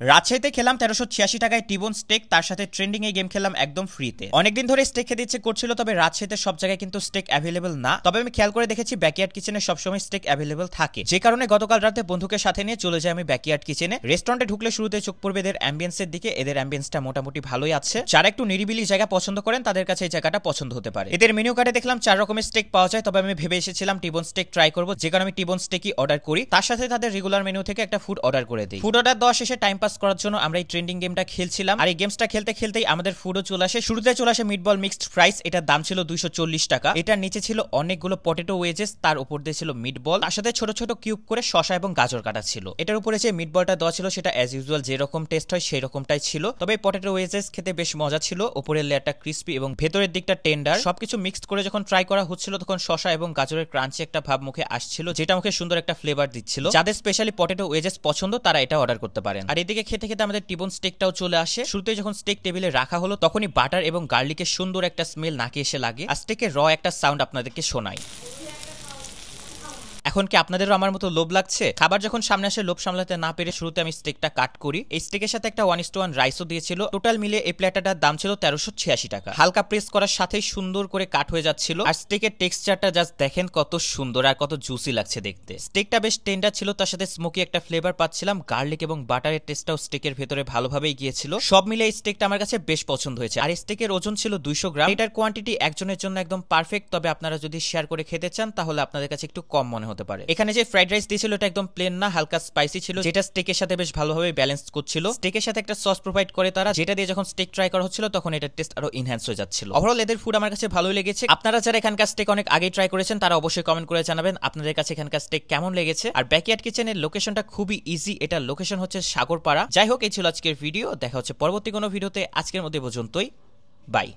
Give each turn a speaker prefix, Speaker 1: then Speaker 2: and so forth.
Speaker 1: রাজশাহীতে খেলাম ১৩৮৬ টাকায় টিবোন স্টেক, তার সাথে ট্রেন্ডিং এই গেম খেললাম একদম ফ্রিতে। অনেকদিন ধরে স্টেক খেতে ইচ্ছে করছিল, তবে রাজশাহীতে সব জায়গায় কিন্তু স্টেক অ্যাভেলেবল না। তবে আমি খেয়াল করে দেখেছি ব্যাকইয়ার্ড কিচেনে সবসময় স্টেক অ্যাভেলেবল থাকে, যে কারণে গতকাল রাতে বন্ধুকে সাথে নিয়ে চলে যাই আমি ব্যাকইয়ার্ড কিচেনে। রেস্টুরেন্টে ঢুকলে শুরুতে চোখ পড়বে এদের অ্যাম্বিয়েন্সের দিকে। এদের অ্যাম্বিয়েন্সটা মোটামুটি ভালোই আছে। যারা একটু নিরিবিলি জায়গা পছন্দ করেন তাদের কাছে এই জায়গাটা পছন্দ হতে পারে। এদের মেনু কার্ডে দেখলাম 4 রকমের স্টেক পাওয়া যায়, তবে আমি ভেবে এসেছিলাম টিবোন স্টেক ট্রাই করবো, যে কারণে আমি টিবোন স্টেকই অর্ডার করি। তার সাথে তাদের রেগুলার মেনু থেকে একটা ফুড অর্ডার করে দিই। ফুড অর্ডার দেওয়া শেষে টাইম পাস করার জন্য আমরা এই ট্রেন্ডিং গেমটা খেলছিলাম। আর এই গেমসটা খেলতে খেলতেই আমাদের ফুডও চলে আসে। শুরুতে চলে আসে মিটবল মিক্সড ফ্রাইস, এটার দাম ছিল 240 টাকা। এটার নিচে ছিল অনেকগুলো পটেটো ওয়েজেস, তার উপর দিয়ে ছিল মিটবল, তার সাথে ছোট ছোট কিউব করে শসা এবং গাজর কাটা ছিল। এটার উপরে যে মিটবলটা দেওয়া ছিল সেটা অ্যাজ ইউজুয়াল যেরকম টেস্ট হয় সেই রকমটাই ছিল, তবে এই পটেটো ওয়েজেস খেতে বেশ মজা ছিল। উপরের লেয়ারটা ক্রিস্পি এবং ভেতরের দিকটা টেন্ডার। সবকিছু মিক্সড করে যখন ট্রাই করা হচ্ছিল তখন শসা এবং গাজরের ক্রাঞ্চি একটা ভাব মুখে আসছিল, যেটা মুখে সুন্দর একটা ফ্লেভার দিচ্ছিল। যাদের স্পেশালি পটেটো ওয়েজেস পছন্দ তারা এটা অর্ডার করতে পারেন। আর এদিকে খেতে খেতে আমাদের টিবোন স্টেকটাও চলে আসে। শুরুতে যখন স্টেক টেবিলে রাখা হলো তখনই বাটার এবং গার্লিকের সুন্দর একটা স্মেল নাকে এসে লাগে, আর স্টেকের র একটা সাউন্ড আপনাদেরকে শোনায়। এখন কি আপনাদেরও আমার মতো লোভ লাগছে? খাবার যখন সামনে আসে লোভ সামলাতে না পেরে শুরুতে আমি স্টেকটা কাট করি। এই স্টেকের সাথে একটা 1:1 রাইসও দিয়েছিল। টোটাল মিলে এই প্ল্যাটারটার দাম ছিল 1386 টাকা। হালকা প্রেস করার সাথেই সুন্দর করে কাট হয়ে যাচ্ছিল। আর স্টেকের টেক্সচারটা জাস্ট দেখেন কত সুন্দর আর কত জুসি লাগছে দেখতে। স্টেকটা বেশ টেন্ডার ছিল, তার সাথে স্মোকি একটা ফ্লেভার পাচ্ছিলাম। গার্লিক এবং বাটারের টেস্টটাও স্টেকের ভেতরে ভালোভাবেই গিয়েছিল। সব মিলে এই স্টেকটা আমার কাছে বেশ পছন্দ হয়েছে। আর স্টেকের ওজন ছিল 200 গ্রাম। এটার কোয়ান্টিটি একজনের জন্য একদম পারফেক্ট, তবে আপনারা যদি শেয়ার করে খেতে চান তাহলে আপনাদের কাছে একটু কম মনে হতে পারে। এখানে যে ফ্রাইড রাইস দিয়েছিল এটা একদম প্লেন না, হালকা স্পাইসি ছিল, যেটা স্টেকের সাথে বেশ ভালোভাবে ব্যালেন্স করছিল। স্টেকের সাথে একটা সস প্রোভাইড করে তারা, যেটা দিয়ে যখন স্টেক ট্রাই করা হচ্ছিল তখন এটার টেস্ট আরো এনহ্যান্স হয়ে যাচ্ছিল। ওভারঅল এদের ফুড আমার কাছে ভালোই লেগেছে। আপনারা যারা এখানকার স্টেক অনেক আগে ট্রাই করেছেন তারা অবশ্যই কমেন্ট করে জানাবেন আপনাদের কাছে এখানকার স্টেক কেমন লেগেছে। আর ব্যাকইয়ার্ড কিচেনের লোকেশনটা খুবই ইজি, এটার লোকেশন হচ্ছে সাগরপাড়া। যাই হোক, এই ছিল আজকের ভিডিও। দেখা হচ্ছে পরবর্তী কোনো ভিডিওতে। আজকের মধ্যে পর্যন্তই, বাই।